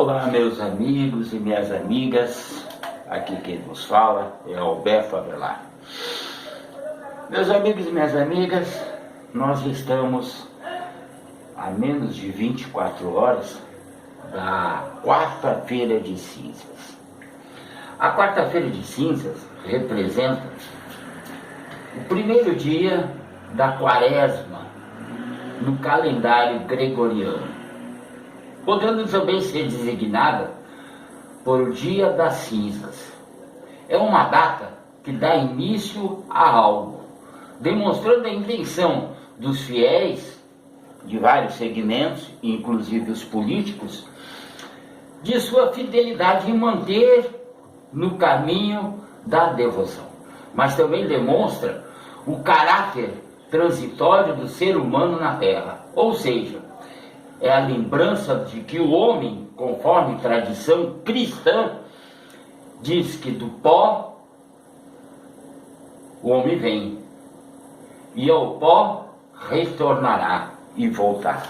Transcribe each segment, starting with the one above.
Olá, meus amigos e minhas amigas, aqui quem nos fala é Alberto Avelar. Meus amigos e minhas amigas, nós estamos a menos de 24 horas da quarta-feira de cinzas. A quarta-feira de cinzas representa o primeiro dia da quaresma no calendário gregoriano, podendo também ser designada por Dia das Cinzas. É uma data que dá início a algo, demonstrando a intenção dos fiéis de vários segmentos, inclusive os políticos, de sua fidelidade em manter no caminho da devoção. Mas também demonstra o caráter transitório do ser humano na Terra, ou seja, é a lembrança de que o homem, conforme tradição cristã, diz que do pó o homem vem, e ao pó retornará e voltará.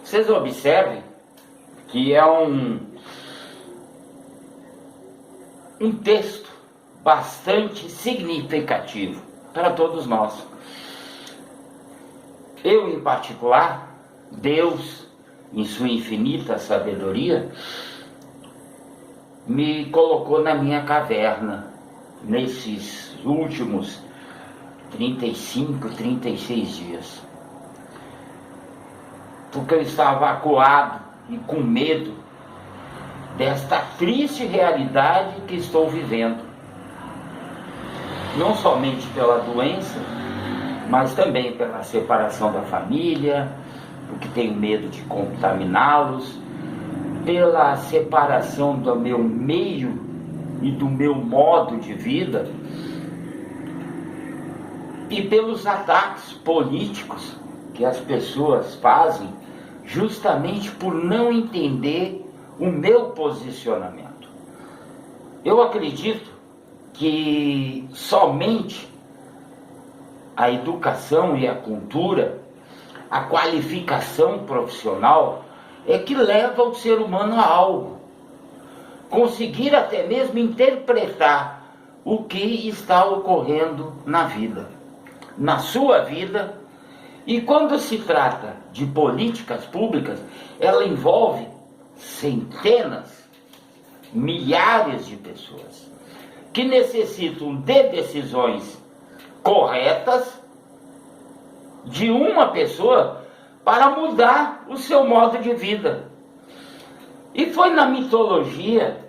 Vocês observem que é um texto bastante significativo para todos nós. Eu, em particular, Deus, em sua infinita sabedoria, me colocou na minha caverna nesses últimos 35, 36 dias. Porque eu estava acuado e com medo desta triste realidade que estou vivendo. Não somente pela doença, mas também pela separação da família, porque tenho medo de contaminá-los, pela separação do meu meio e do meu modo de vida, e pelos ataques políticos que as pessoas fazem justamente por não entender o meu posicionamento. Eu acredito que somente a educação e a cultura, a qualificação profissional é que leva o ser humano a algo. Conseguir até mesmo interpretar o que está ocorrendo na vida, na sua vida. E quando se trata de políticas públicas, ela envolve centenas, milhares de pessoas que necessitam de decisões corretas de uma pessoa para mudar o seu modo de vida. E foi na mitologia,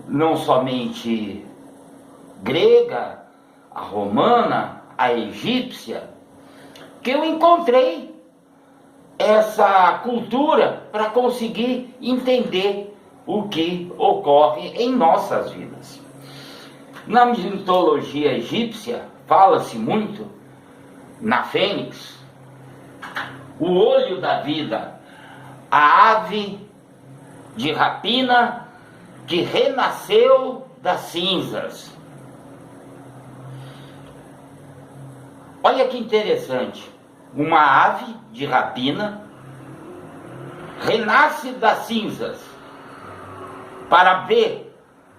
não somente grega, a romana, a egípcia, que eu encontrei essa cultura para conseguir entender o que ocorre em nossas vidas. Na mitologia egípcia, fala-se muito na fênix, o olho da vida, a ave de rapina que renasceu das cinzas. Olha que interessante, uma ave de rapina renasce das cinzas para ver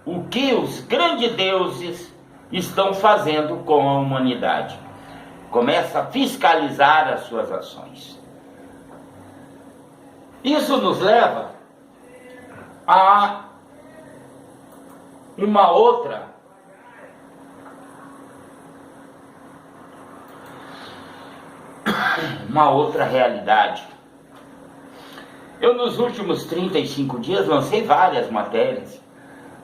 o que os grandes deuses estão fazendo com a humanidade. Começa a fiscalizar as suas ações. Isso nos leva a uma outra realidade. Eu nos últimos 35 dias lancei várias matérias,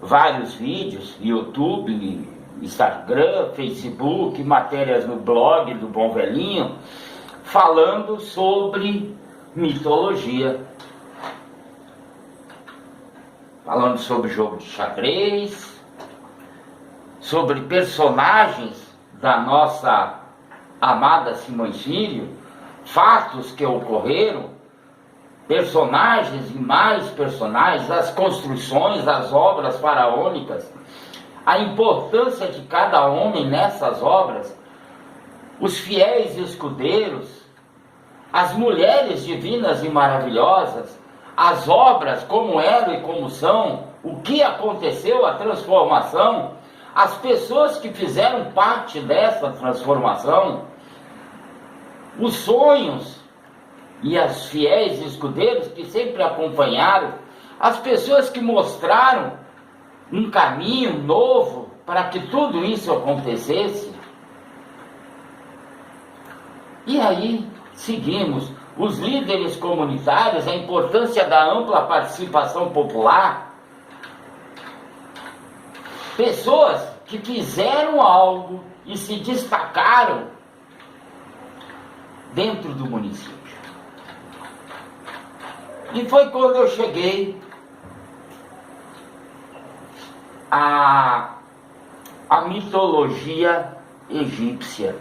vários vídeos, YouTube, Instagram, Facebook, matérias no blog do Bom Velhinho, falando sobre mitologia, falando sobre jogo de xadrez, sobre personagens da nossa amada Simões Filho, fatos que ocorreram, personagens e mais personagens, as construções, as obras faraônicas, a importância de cada homem nessas obras, os fiéis escudeiros, as mulheres divinas e maravilhosas, as obras como eram e como são, o que aconteceu, a transformação, as pessoas que fizeram parte dessa transformação, os sonhos e as fiéis escudeiros que sempre acompanharam, as pessoas que mostraram um caminho novo para que tudo isso acontecesse. E aí seguimos os líderes comunitários, a importância da ampla participação popular, pessoas que fizeram algo e se destacaram dentro do município. E foi quando eu cheguei à mitologia egípcia.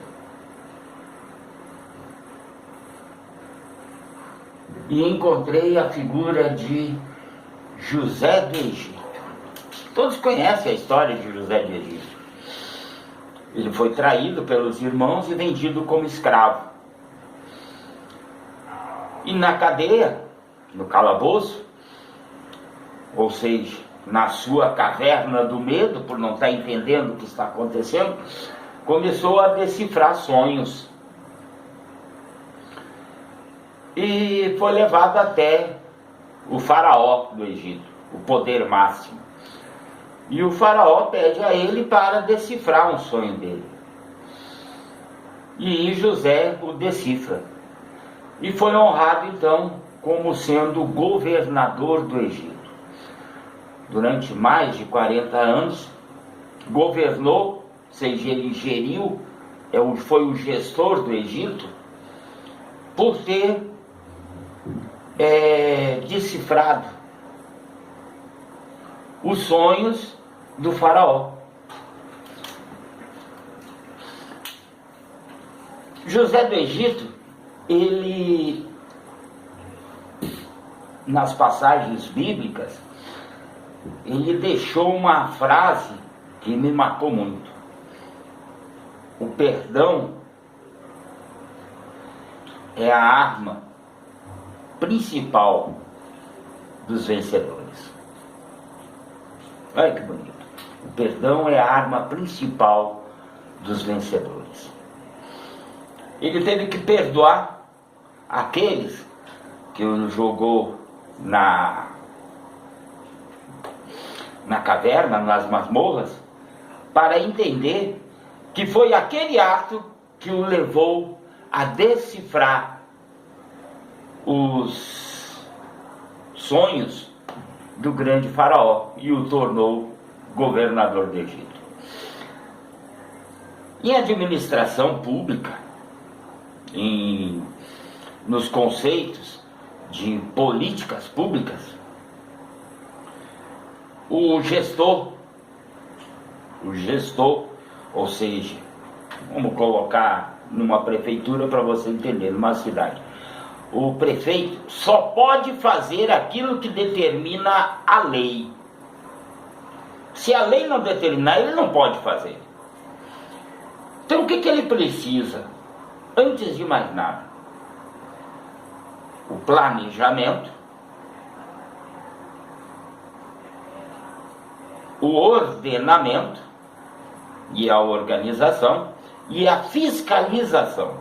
E encontrei a figura de José do Egito. Todos conhecem a história de José do Egito. Ele foi traído pelos irmãos e vendido como escravo. E na cadeia, no calabouço, ou seja, na sua caverna do medo, por não estar entendendo o que está acontecendo, começou a decifrar sonhos. E foi levado até o faraó do Egito, o poder máximo. E o faraó pede a ele para decifrar um sonho dele. E José o decifra. E foi honrado então como sendo governador do Egito. Durante mais de 40 anos, governou, ou seja, ele geriu, foi o gestor do Egito, por ter decifrado os sonhos do faraó. José do Egito, ele, nas passagens bíblicas, ele deixou uma frase que me marcou muito. O perdão é a arma principal dos vencedores. Olha que bonito. O perdão é a arma principal dos vencedores. Ele teve que perdoar aqueles que o jogou na caverna, nas masmorras, para entender que foi aquele ato que o levou a decifrar os sonhos do grande faraó e o tornou governador do Egito. Em administração pública, nos conceitos de políticas públicas, o gestor, ou seja, vamos colocar numa prefeitura para você entender, numa cidade, o prefeito só pode fazer aquilo que determina a lei. Se a lei não determinar, ele não pode fazer. Então o que ele precisa? Antes de mais nada, o planejamento, o ordenamento e a organização e a fiscalização,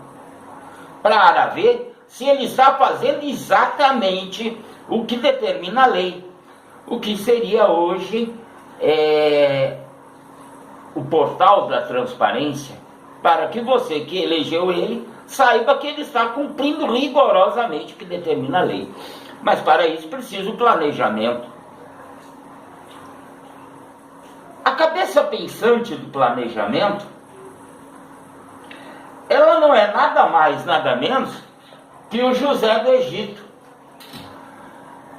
para ver se ele está fazendo exatamente o que determina a lei, o que seria hoje o portal da transparência, para que você que elegeu ele saiba que ele está cumprindo rigorosamente o que determina a lei. Mas para isso precisa o planejamento. A cabeça pensante do planejamento, ela não é nada mais, nada menos que o José do Egito.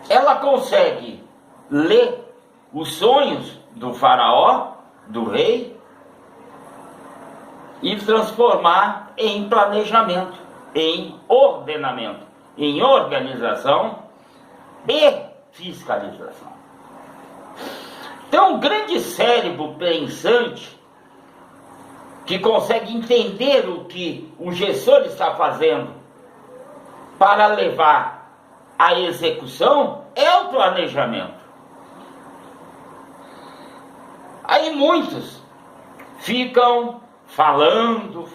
Ela consegue ler os sonhos do faraó, do rei, e transformar em planejamento, em ordenamento, em organização e fiscalização. Então, um grande cérebro pensante que consegue entender o que o gestor está fazendo para levar à execução é o planejamento. Aí muitos ficam falando,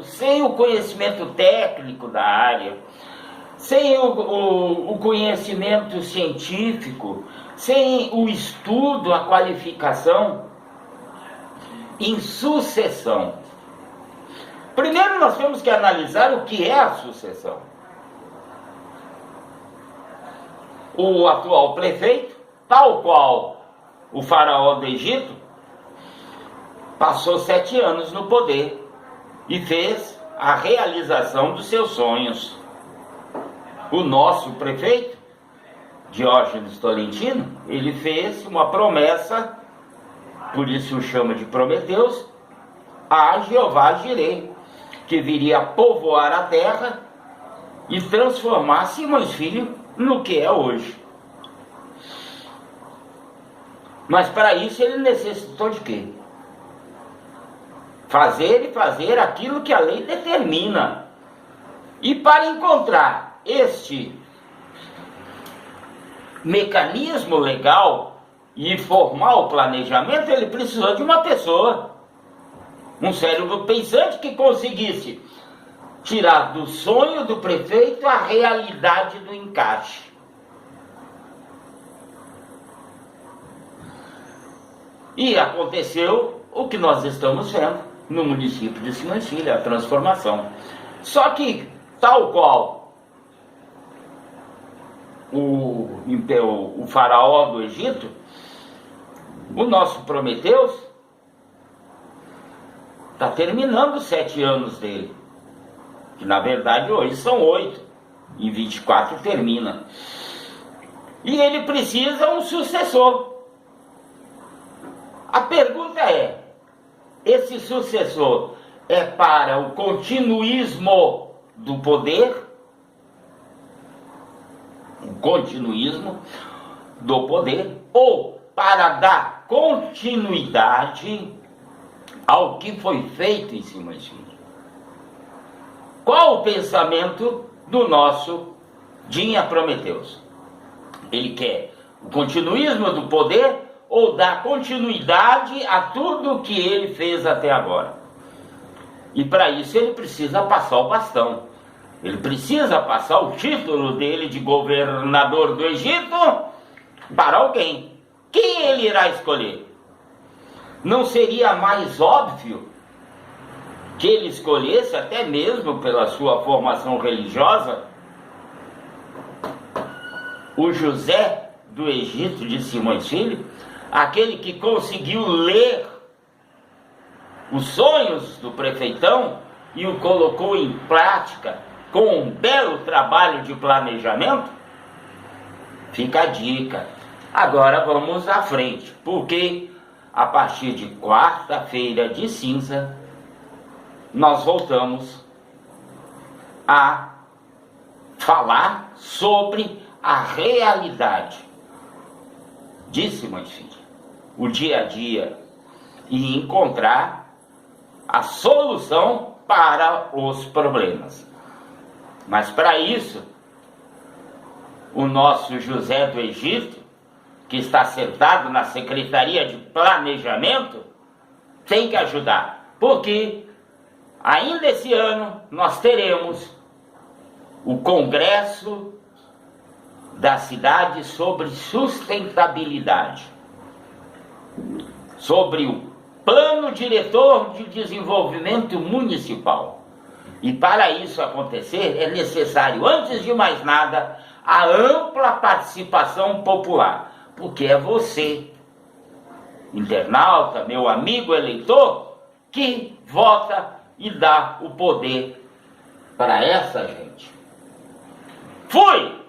sem o conhecimento técnico da área, sem o conhecimento científico, sem o estudo, a qualificação, em sucessão. Primeiro nós temos que analisar o que é a sucessão. O atual prefeito, tal qual o faraó do Egito, passou 7 anos no poder e fez a realização dos seus sonhos. O nosso prefeito, Diógenes Tolentino, ele fez uma promessa, por isso o chama de Prometeus, a Jeová Jireh, que viria povoar a terra e transformar Simões Filho no que é hoje. Mas para isso ele necessitou de quê? Fazer aquilo que a lei determina. E para encontrar este mecanismo legal e formar o planejamento, ele precisou de uma pessoa, um cérebro pensante que conseguisse tirar do sonho do prefeito a realidade do encaixe. E aconteceu o que nós estamos vendo no município de Simões Filho, a transformação. Só que, tal qual o faraó do Egito, o nosso Prometeus está terminando os 7 anos dele, que na verdade hoje são 8, em 24 termina. E ele precisa um sucessor. A pergunta é, esse sucessor é para o continuismo do poder? O continuismo do poder, ou para dar continuidade ao que foi feito em Simões Filho? Qual o pensamento do nosso Dinha Prometeus? Ele quer o continuismo do poder ou dar continuidade a tudo o que ele fez até agora? E para isso ele precisa passar o bastão. Ele precisa passar o título dele de governador do Egito para alguém. Quem ele irá escolher? Não seria mais óbvio que ele escolhesse, até mesmo pela sua formação religiosa, o José do Egito de Simões Filho, aquele que conseguiu ler os sonhos do prefeitão e o colocou em prática com um belo trabalho de planejamento? Fica a dica. Agora vamos à frente, porque a partir de quarta-feira de cinza nós voltamos a falar sobre a realidade de Simões Filho, o dia a dia, e encontrar a solução para os problemas. Mas para isso, o nosso José do Egito, que está sentado na Secretaria de Planejamento, tem que ajudar, porque ainda esse ano nós teremos o Congresso da cidade sobre sustentabilidade, sobre o Plano Diretor de Desenvolvimento Municipal. E para isso acontecer é necessário, antes de mais nada, a ampla participação popular, porque é você, internauta, meu amigo eleitor, que vota e dá o poder para essa gente. Fui!